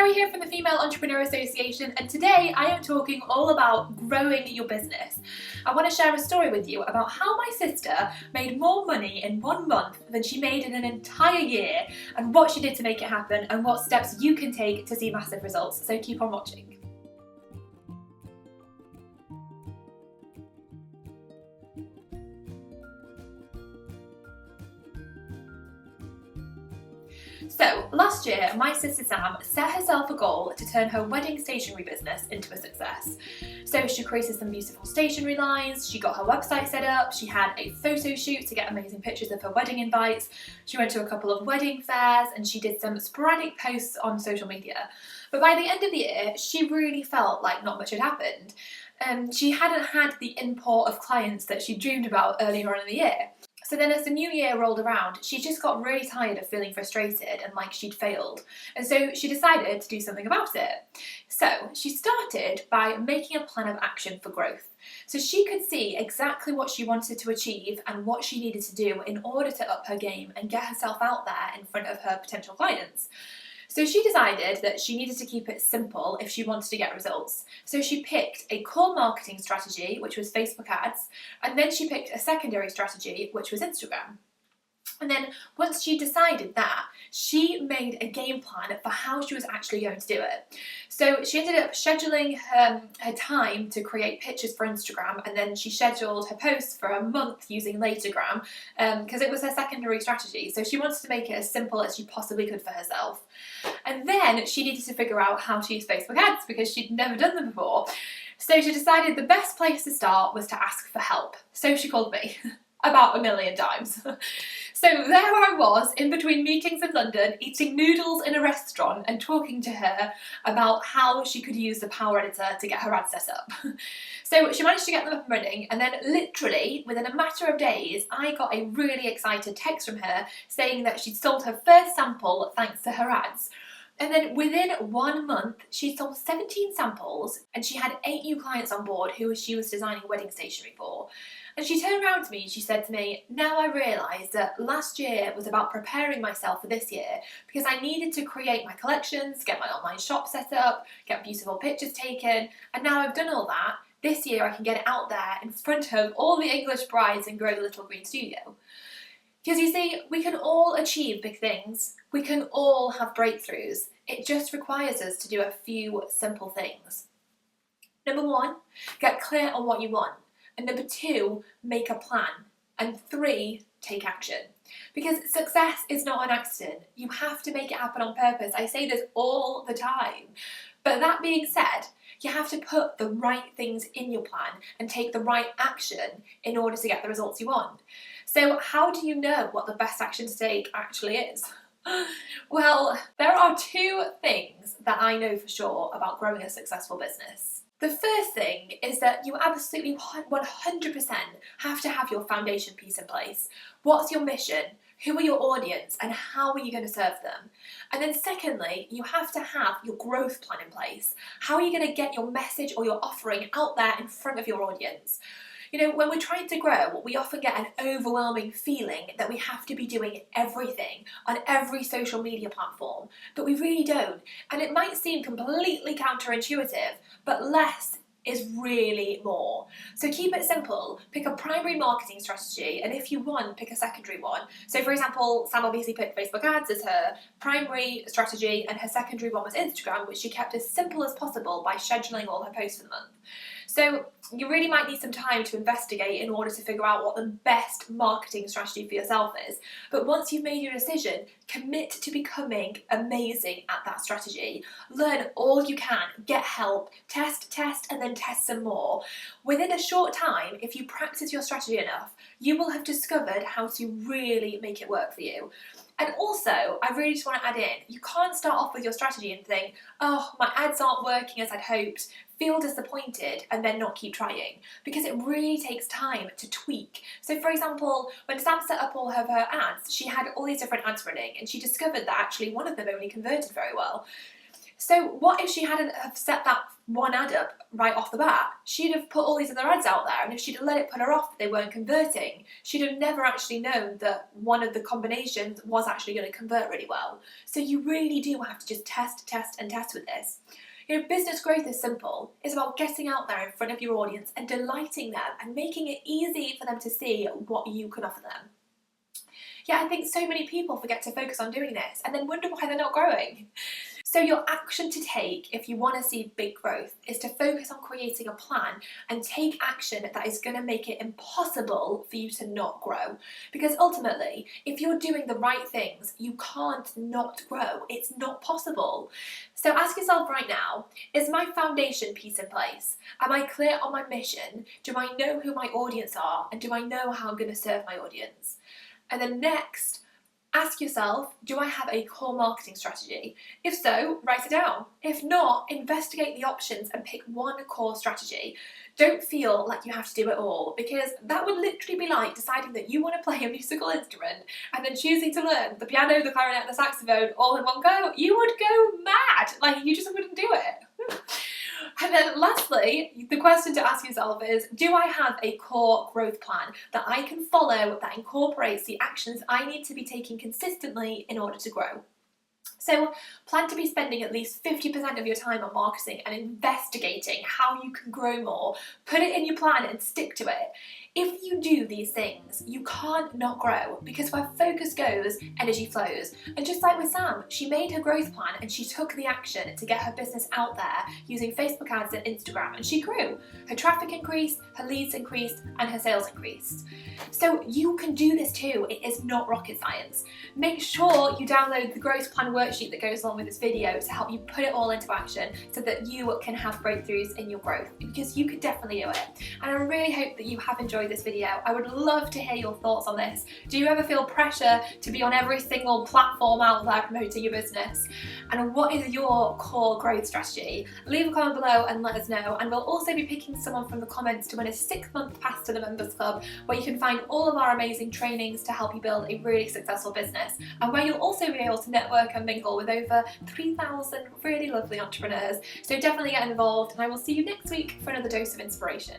Carrie here from the Female Entrepreneur Association, and today I am talking all about growing your business. I want to share a story with you about how my sister made more money in 1 month than she made in an entire year, and what she did to make it happen, and what steps you can take to see massive results. So keep on watching. So, last year, my sister Sam set herself a goal to turn her wedding stationery business into a success. So she created some beautiful stationery lines, she got her website set up, she had a photo shoot to get amazing pictures of her wedding invites, she went to a couple of wedding fairs, and she did some sporadic posts on social media. But by the end of the year, she really felt like not much had happened. She hadn't had the import of clients that she dreamed about earlier on in the year. So then as the new year rolled around, she just got really tired of feeling frustrated and like she'd failed. And so she decided to do something about it. So she started by making a plan of action for growth. So she could see exactly what she wanted to achieve and what she needed to do in order to up her game and get herself out there in front of her potential clients. So she decided that she needed to keep it simple if she wanted to get results. So she picked a core marketing strategy, which was Facebook ads, and then she picked a secondary strategy, which was Instagram. And then once she decided that, she made a game plan for how she was actually going to do it. So she ended up scheduling her time to create pictures for Instagram, and then she scheduled her posts for a month using Latergram because it was her secondary strategy. So she wanted to make it as simple as she possibly could for herself. And then she needed to figure out how to use Facebook ads because she'd never done them before. So she decided the best place to start was to ask for help. So she called me. About 1 million times. So there I was in between meetings in London, eating noodles in a restaurant and talking to her about how she could use the Power Editor to get her ads set up. So she managed to get them up and running, and then literally within a matter of days I got a really excited text from her saying that she'd sold her first sample thanks to her ads. And then within 1 month, she sold 17 samples and she had 8 new clients on board who she was designing wedding stationery for. And she turned around to me and she said to me, now I realise that last year was about preparing myself for this year because I needed to create my collections, get my online shop set up, get beautiful pictures taken, and now I've done all that. This year I can get it out there in front of all the English brides and grow the little green studio. Because you see, we can all achieve big things. We can all have breakthroughs. It just requires us to do a few simple things. Number 1, get clear on what you want. And number 2, make a plan. And 3, take action. Because success is not an accident. You have to make it happen on purpose. I say this all the time. But that being said, you have to put the right things in your plan and take the right action in order to get the results you want. So how do you know what the best action to take actually is? Well, there are 2 things that I know for sure about growing a successful business. The first thing is that you absolutely 100% have to have your foundation piece in place. What's your mission? Who are your audience? And how are you going to serve them? And then secondly, you have to have your growth plan in place. How are you going to get your message or your offering out there in front of your audience? You know, when we're trying to grow, we often get an overwhelming feeling that we have to be doing everything on every social media platform, but we really don't. And it might seem completely counterintuitive, but less is really more. So keep it simple. Pick a primary marketing strategy, and if you want, pick a secondary one. So for example, Sam obviously picked Facebook ads as her primary strategy, and her secondary one was Instagram, which she kept as simple as possible by scheduling all her posts for the month. So you really might need some time to investigate in order to figure out what the best marketing strategy for yourself is. But once you've made your decision, commit to becoming amazing at that strategy. Learn all you can, get help, test, and then test some more. Within a short time, if you practice your strategy enough, you will have discovered how to really make it work for you. And also, I really just want to add in, you can't start off with your strategy and think, oh, my ads aren't working as I'd hoped, feel disappointed, and then not keep trying. Because it really takes time to tweak. So for example, when Sam set up all of her ads, she had all these different ads running, and she discovered that actually one of them only converted very well. So what if she hadn't have set that one ad up right off the bat? She'd have put all these other ads out there, and if she'd have let it put her off that they weren't converting, she'd have never actually known that one of the combinations was actually going to convert really well. So you really do have to just test with this. You know, business growth is simple. It's about getting out there in front of your audience and delighting them and making it easy for them to see what you can offer them. Yeah, I think so many people forget to focus on doing this and then wonder why they're not growing. So your action to take if you want to see big growth is to focus on creating a plan and take action that is going to make it impossible for you to not grow. Because ultimately, if you're doing the right things, you can't not grow. It's not possible. So ask yourself right now, is my foundation piece in place? Am I clear on my mission? Do I know who my audience are? And do I know how I'm going to serve my audience? And then next, ask yourself, do I have a core marketing strategy? If so, write it down. If not, investigate the options and pick one core strategy. Don't feel like you have to do it all, because that would literally be like deciding that you want to play a musical instrument and then choosing to learn the piano, the clarinet, the saxophone all in one go. You would go mad. Like, you just wouldn't do it. And then lastly, the question to ask yourself is, do I have a core growth plan that I can follow that incorporates the actions I need to be taking consistently in order to grow? So plan to be spending at least 50% of your time on marketing and investigating how you can grow more. Put it in your plan and stick to it. If you do these things, you can't not grow, because where focus goes, energy flows. And just like with Sam, she made her growth plan and she took the action to get her business out there using Facebook ads and Instagram, and she grew. Her traffic increased, her leads increased, and her sales increased. So you can do this too. It is not rocket science. Make sure you download the growth plan worksheet that goes along with this video to help you put it all into action so that you can have breakthroughs in your growth, because you could definitely do it. And I really hope that you have enjoyed this video. I would love to hear your thoughts on this. Do you ever feel pressure to be on every single platform out there promoting your business? And what is your core growth strategy? Leave a comment below and let us know. And we'll also be picking someone from the comments to win a 6-month pass to the Members Club, where you can find all of our amazing trainings to help you build a really successful business, and where you'll also be able to network and mingle with over 3,000 really lovely entrepreneurs. So definitely get involved, and I will see you next week for another dose of inspiration.